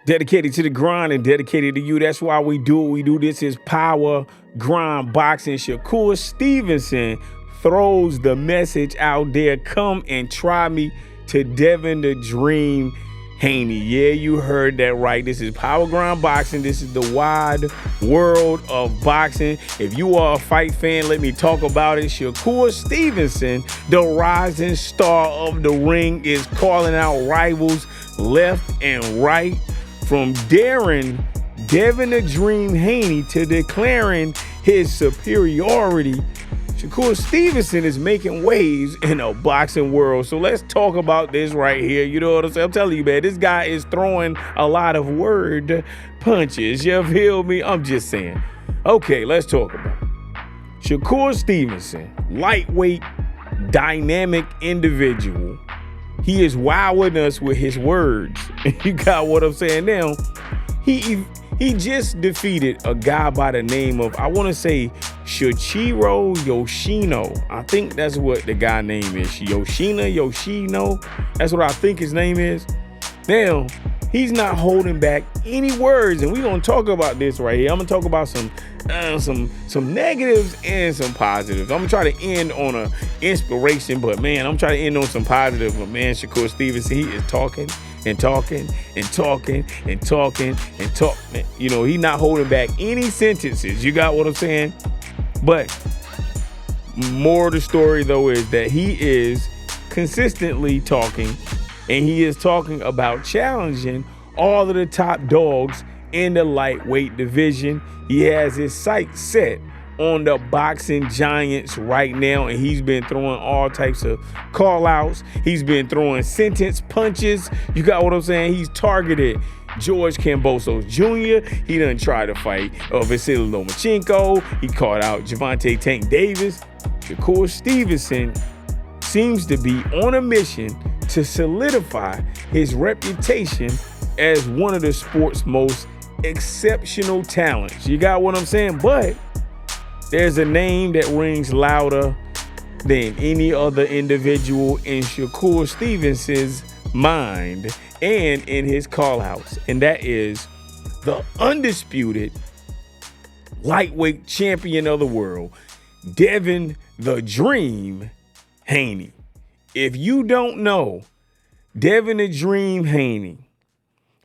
Dedicated to the grind and dedicated to you. That's why we do what we do. This is Power Grind Boxing. Shakur Stevenson throws the message out there. Come and try me to Devin the Dream Haney. Yeah, you heard that right. This is Power Grind Boxing. This is the wide world of boxing. If you are a fight fan, let me talk about it. Shakur Stevenson, the rising star of the ring, is calling out rivals left and right. From daring Devin the Dream Haney to declaring his superiority, Shakur Stevenson is making waves in the boxing world. So let's talk about this right here. You know what I'm saying? I'm telling you, man, this guy is throwing a lot of word punches. You feel me? I'm just saying. Okay, let's talk about it. Shakur Stevenson, lightweight, dynamic individual. He is wowing us with his words. You got what I'm saying now? He just defeated a guy by the name of, I want to say, Shoichiro Yoshino. I think that's what the guy name is. Yoshino. That's what I think his name is. Now, he's not holding back any words, and we're gonna talk about this right here. I'm gonna talk about some negatives and some positives. I'm gonna try to end on a inspiration, but man, I'm trying to end on some positive. But man, Shakur Stevenson, he is talking and talking and talking and talking and talking. You know, he's not holding back any sentences. You got what I'm saying? But more of the story though is that he is consistently talking, and he is talking about challenging all of the top dogs in the lightweight division. He has his sights set on the boxing giants right now, and he's been throwing all types of call-outs. He's been throwing sentence punches. You got what I'm saying? He's targeted George Kambosos Jr. He done tried to fight Vasily Lomachenko. He caught out Gervonta Tank Davis. Shakur Stevenson seems to be on a mission to solidify his reputation as one of the sport's most exceptional talents. You got what I'm saying? But there's a name that rings louder than any other individual in Shakur Stevenson's mind and in his call-outs, and that is the undisputed lightweight champion of the world, Devin the Dream Haney. If you don't know, Devin the Dream Haney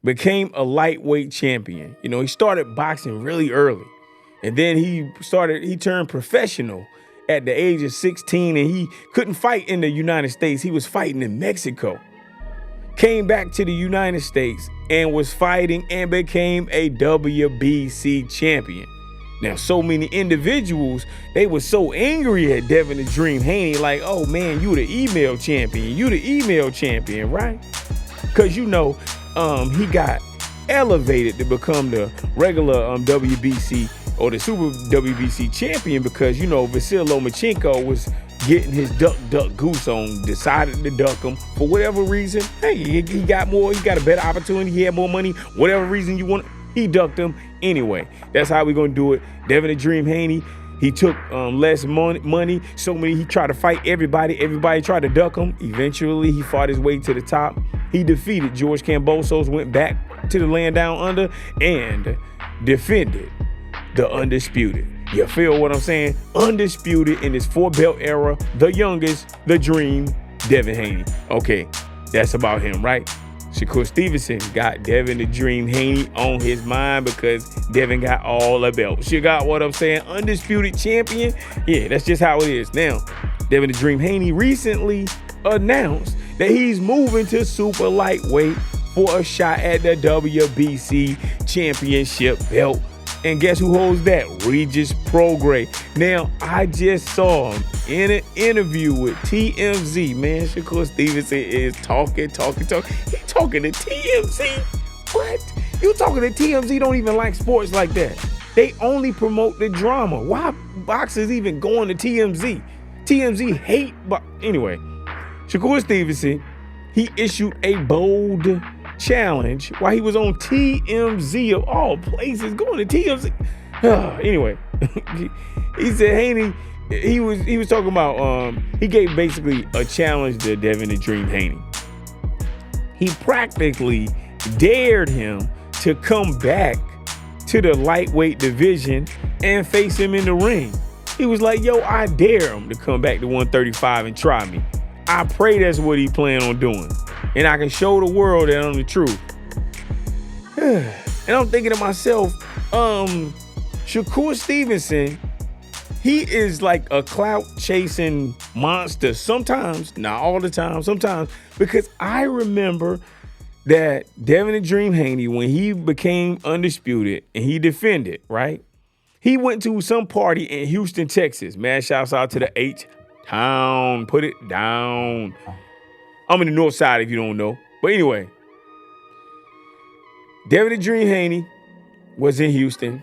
became a lightweight champion. You know, he started boxing really early, and then he turned professional at the age of 16, and he couldn't fight in the United States. He was fighting in Mexico. Came back to the United States and was fighting and became a WBC champion. Now, so many individuals, they were so angry at Devin the Dream Haney, like, oh man, you the email champion, right? Because you know, he got elevated to become the regular WBC or the Super WBC champion because, you know, Vasily Lomachenko was getting his duck goose on, decided to duck him for whatever reason. Hey, he got a better opportunity, he had more money, whatever reason you want, he ducked him anyway. That's how we're gonna do it. Devin the Dream Haney, he took less money, so many, he tried to fight everybody tried to duck him. Eventually, he fought his way to the top. He defeated George Kambosos, went back to the land down under, and defended the undisputed. You feel what I'm saying? Undisputed in his 4-belt era, the youngest, the Dream, Devin Haney. Okay, that's about him, right? Shakur Stevenson got Devin the Dream Haney on his mind because Devin got all the belts. You got what I'm saying? Undisputed champion. Yeah, that's just how it is. Now, Devin the Dream Haney recently announced that he's moving to super lightweight for a shot at the WBC championship belt. And guess who holds that? Regis Prograis. Now, I just saw him in an interview with TMZ. Man, Shakur Stevenson is talking. He talking to TMZ? What? You talking to TMZ don't even like sports like that. They only promote the drama. Why boxers even going to TMZ? TMZ hate, but anyway, Shakur Stevenson, he issued a bold challenge while he was on TMZ of all places, going to TMZ. Anyway, he said Haney, he was talking about he gave basically a challenge to Devin the Dream Haney. He practically dared him to come back to the lightweight division and face him in the ring. He was like, yo, I dare him to come back to 135 and try me. I pray that's what he planned on doing. And I can show the world that I'm the truth. And I'm thinking to myself, Shakur Stevenson, he is like a clout chasing monster sometimes, not all the time, sometimes, because I remember that Devin the Dream Haney, when he became undisputed and he defended, right? He went to some party in Houston, Texas. Man, shouts out to the H-Town. Put it down. I'm in the north side if you don't know. But anyway, Devin the Dream Haney was in Houston.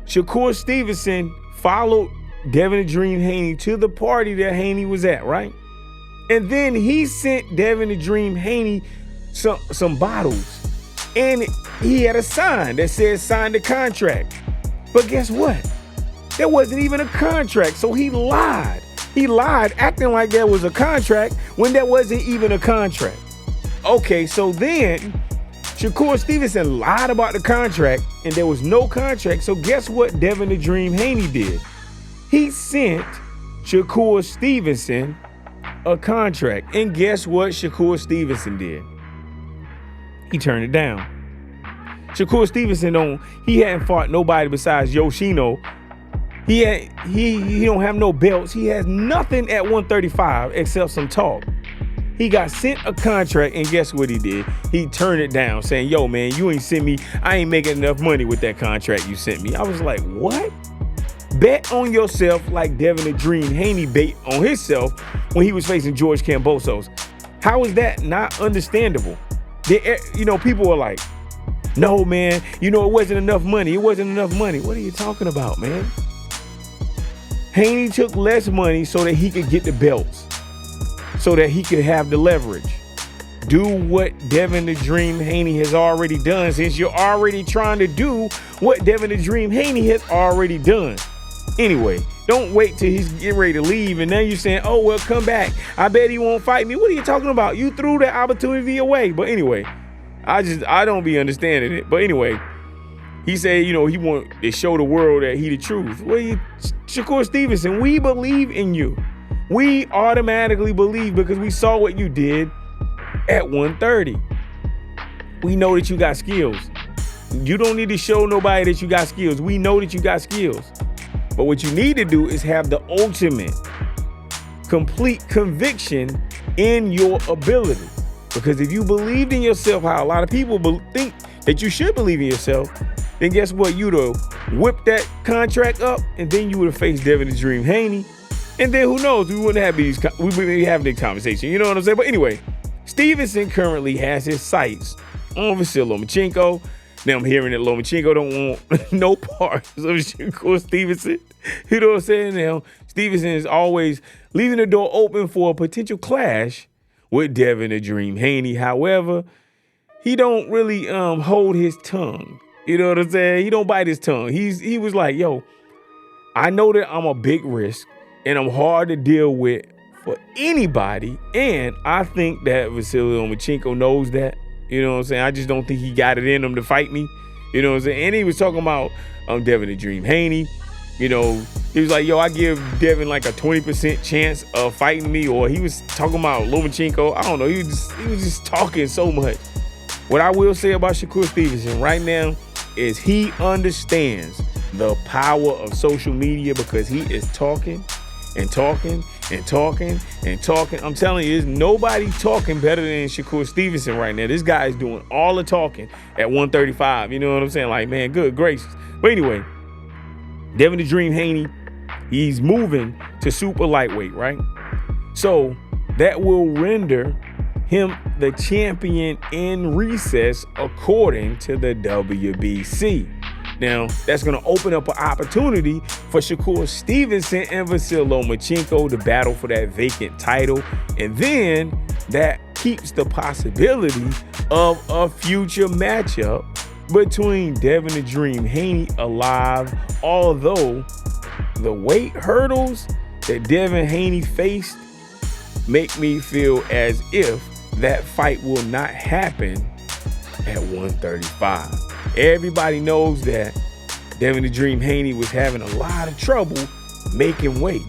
Shakur Stevenson followed Devin the Dream Haney to the party that Haney was at, right? And then he sent Devin the Dream Haney some bottles. And he had a sign that said sign the contract. But guess what? There wasn't even a contract. So he lied. He lied, acting like there was a contract when there wasn't even a contract. Okay, so then Shakur Stevenson lied about the contract and there was no contract. So guess what Devin the Dream Haney did? He sent Shakur Stevenson a contract. And guess what Shakur Stevenson did? He turned it down. Shakur Stevenson he hadn't fought nobody besides Yoshino. He don't have no belts. He has nothing at 135 except some talk. He got sent a contract, and guess what he did? He turned it down, saying, yo, man, you ain't sent me. I ain't making enough money with that contract you sent me. I was like, what? Bet on yourself like Devin the Dream Haney bet on himself when he was facing George Kambosos. How is that not understandable? People were like, no, man, it wasn't enough money. It wasn't enough money. What are you talking about, man? Haney took less money so that he could get the belts, so that he could have the leverage. Do what Devin the Dream Haney has already done, since you're already trying to do what Devin the Dream Haney has already done. Anyway, don't wait till he's getting ready to leave and then you're saying, oh, well, come back. I bet he won't fight me. What are you talking about? You threw that opportunity away. But anyway, I don't be understanding it. But anyway, he said, he want to show the world that he the truth. Well, Shakur Stevenson, we believe in you. We automatically believe because we saw what you did at 130. We know that you got skills. You don't need to show nobody that you got skills. We know that you got skills. But what you need to do is have the ultimate, complete conviction in your ability. Because if you believed in yourself, how a lot of people think that you should believe in yourself, then guess what? You'd have whipped that contract up, and then you would have faced Devin the Dream Haney. And then who knows? We wouldn't be having this conversation. You know what I'm saying? But anyway, Stevenson currently has his sights on Vasily Lomachenko. Now I'm hearing that Lomachenko don't want no parts of Shakur Stevenson. You know what I'm saying? Now Stevenson is always leaving the door open for a potential clash with Devin the Dream Haney. However, he don't really hold his tongue. You know what I'm saying? He don't bite his tongue. He was like, yo, I know that I'm a big risk and I'm hard to deal with for anybody. And I think that Vasily Lomachenko knows that. You know what I'm saying? I just don't think he got it in him to fight me. You know what I'm saying? And he was talking about Devin the Dream Haney. He was like, yo, I give Devin like a 20% chance of fighting me. Or he was talking about Lomachenko. I don't know. He was just talking so much. What I will say about Shakur Stevenson right now is he understands the power of social media because he is talking and talking and talking and talking. I'm telling you, there's nobody talking better than Shakur Stevenson right now. This guy is doing all the talking at 135. You know what I'm saying? Like, man, good gracious. But anyway, Devin the Dream Haney, he's moving to super lightweight, right? So that will render him the champion in recess according to the WBC. Now, that's going to open up an opportunity for Shakur Stevenson and Vasily Lomachenko to battle for that vacant title. And then that keeps the possibility of a future matchup between Devin the Dream Haney alive, although the weight hurdles that Devin Haney faced make me feel as if that fight will not happen at 135. Everybody knows that Devin the Dream Haney was having a lot of trouble making weight.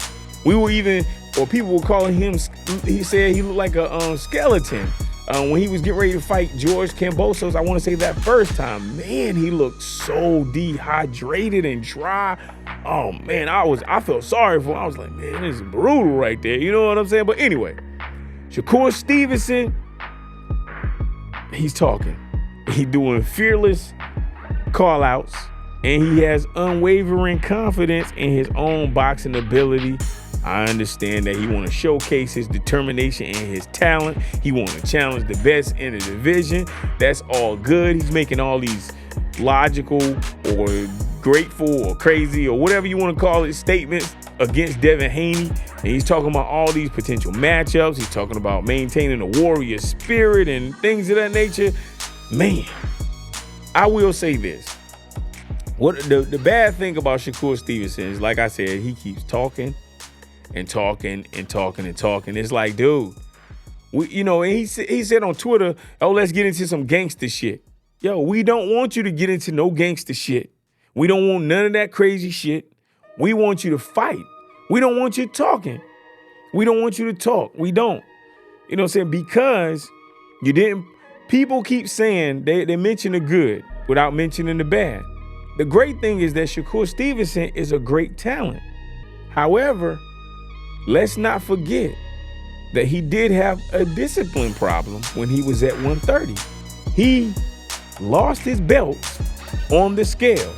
People were calling him, he said he looked like a skeleton. When he was getting ready to fight George Kambosos, I want to say that first time, man, he looked so dehydrated and dry. Oh man, I felt sorry for him. I was like, man, this is brutal right there. You know what I'm saying? But anyway, Shakur Stevenson, he's talking. He's doing fearless callouts, and he has unwavering confidence in his own boxing ability. I understand that he want to showcase his determination and his talent. He want to challenge the best in the division. That's all good. He's making all these logical or grateful or crazy or whatever you want to call it statements against Devin Haney. And he's talking about all these potential matchups. He's talking about maintaining a warrior spirit and things of that nature. Man, I will say this. What the bad thing about Shakur Stevenson is, like I said, he keeps talking and talking and talking and talking. It's like, dude, and he said on Twitter, oh, let's get into some gangster shit. Yo, we don't want you to get into no gangster shit. We don't want none of that crazy shit. We want you to fight. We don't want you talking. We don't want you to talk. We don't. You know what I'm saying? Because you didn't. People keep saying they mention the good without mentioning the bad. The great thing is that Shakur Stevenson is a great talent. However, let's not forget that he did have a discipline problem when he was at 130. He lost his belts on the scale.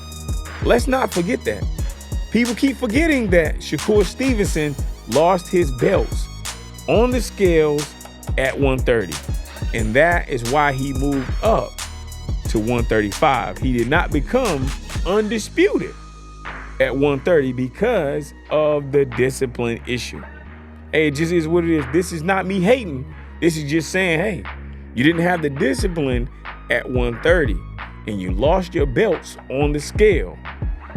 Let's not forget that. People keep forgetting that Shakur Stevenson lost his belts on the scales at 130. And that is why he moved up to 135. He did not become undisputed at 130 because of the discipline issue. Hey, it just is what it is. This is not me hating. This is just saying, hey, you didn't have the discipline at 130 and you lost your belts on the scale.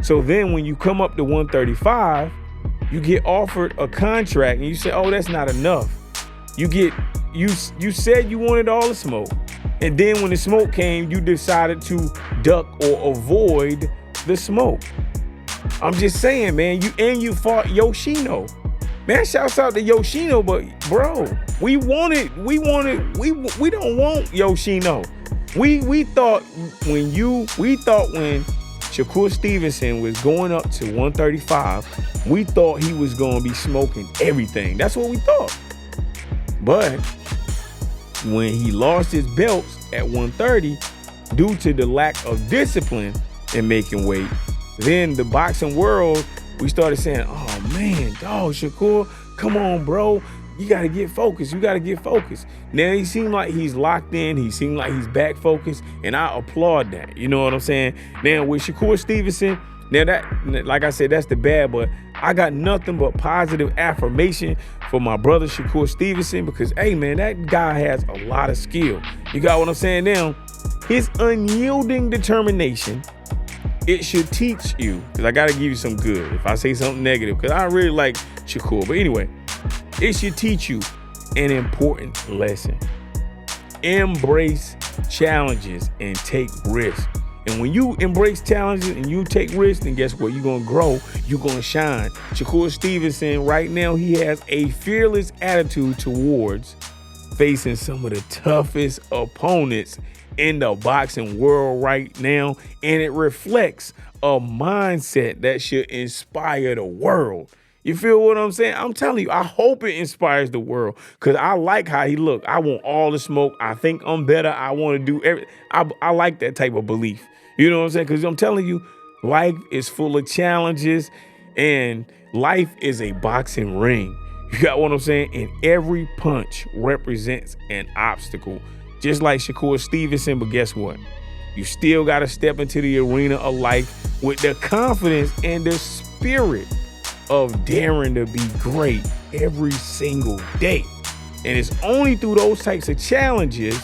So then when you come up to 135, you get offered a contract and you say, oh, that's not enough. You said you wanted all the smoke. And then when the smoke came, you decided to duck or avoid the smoke. I'm just saying, man, you fought Yoshino. Man, shouts out to Yoshino, but bro, we don't want Yoshino. We thought when Shakur Stevenson was going up to 135, we thought he was going to be smoking everything. That's what we thought. But when he lost his belts at 130 due to the lack of discipline in making weight, then the boxing world, we started saying, oh man, dog, Shakur, come on, bro. You got to get focused. You got to get focused. Now he seemed like he's locked in. He seemed like he's back focused. And I applaud that. You know what I'm saying? Now with Shakur Stevenson, now that, like I said, that's the bad, but I got nothing but positive affirmation for my brother Shakur Stevenson because, hey, man, that guy has a lot of skill. You got what I'm saying now? His unyielding determination, it should teach you, because I got to give you some good if I say something negative, because I really like Shakur. But anyway, it should teach you an important lesson. Embrace challenges and take risks. And when you embrace challenges and you take risks, then guess what? You're going to grow. You're going to shine. Shakur Stevenson, right now, he has a fearless attitude towards facing some of the toughest opponents in the boxing world right now. And it reflects a mindset that should inspire the world. You feel what I'm saying? I'm telling you, I hope it inspires the world because I like how he look. I want all the smoke. I think I'm better. I want to do everything. I like that type of belief. You know what I'm saying? Because I'm telling you, life is full of challenges and life is a boxing ring. You got what I'm saying? And every punch represents an obstacle, just like Shakur Stevenson. But guess what? You still got to step into the arena of life with the confidence and the spirit of daring to be great every single day. And it's only through those types of challenges,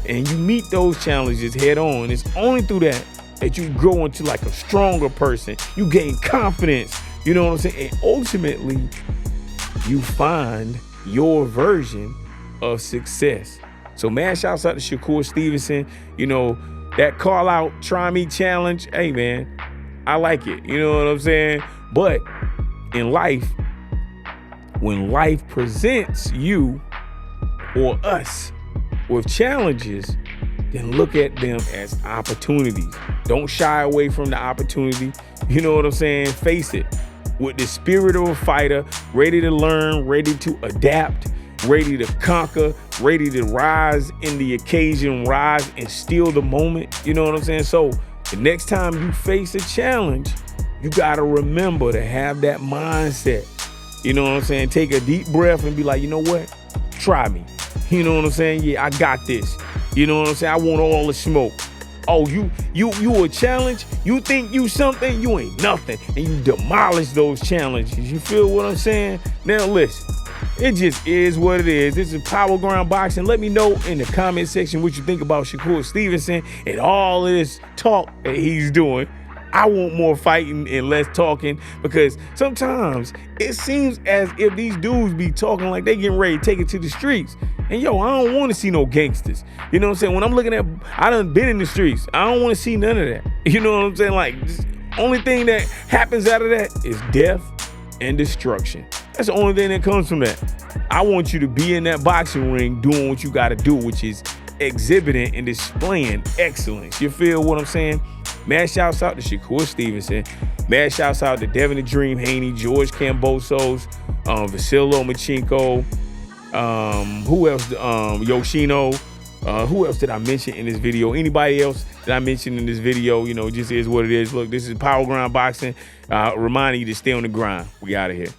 and you meet those challenges head on, it's only through that you grow into like a stronger person. You gain confidence, you know what I'm saying? And ultimately, you find your version of success. So man, shouts out to Shakur Stevenson. You know, that call out, try me challenge, hey man, I like it. You know what I'm saying? But in life, when life presents you or us with challenges, then look at them as opportunities. Don't shy away from the opportunity. You know what I'm saying? Face it with the spirit of a fighter, ready to learn, ready to adapt, ready to conquer, ready to rise in the occasion, rise and steal the moment. You know what I'm saying? So the next time you face a challenge, you got to remember to have that mindset. You know what I'm saying? Take a deep breath and be like, you know what? Try me. You know what I'm saying? Yeah, I got this. You know what I'm saying? I want all the smoke. Oh, you a challenge? You think you something? You ain't nothing. And you demolish those challenges. You feel what I'm saying? Now listen, it just is what it is. This is Power Ground Boxing. Let me know in the comment section what you think about Shakur Stevenson and all of this talk that he's doing. I want more fighting and less talking, because sometimes it seems as if these dudes be talking like they getting ready to take it to the streets. And yo, I don't want to see no gangsters. You know what I'm saying? When I'm looking at, I done been in the streets. I don't want to see none of that. You know what I'm saying? Like, only thing that happens out of that is death and destruction. That's the only thing that comes from that. I want you to be in that boxing ring doing what you got to do, which is exhibiting and displaying excellence. You feel what I'm saying? Mad shouts out to Shakur Stevenson. Mad shouts out to Devin the Dream Haney, George Cambosos, Vasilo Machinko. Who else? Yoshino. Who else did I mention in this video? Anybody else that I mentioned in this video? You know, just is what it is. Look, this is Power Ground Boxing. Reminding you to stay on the grind. We out of here.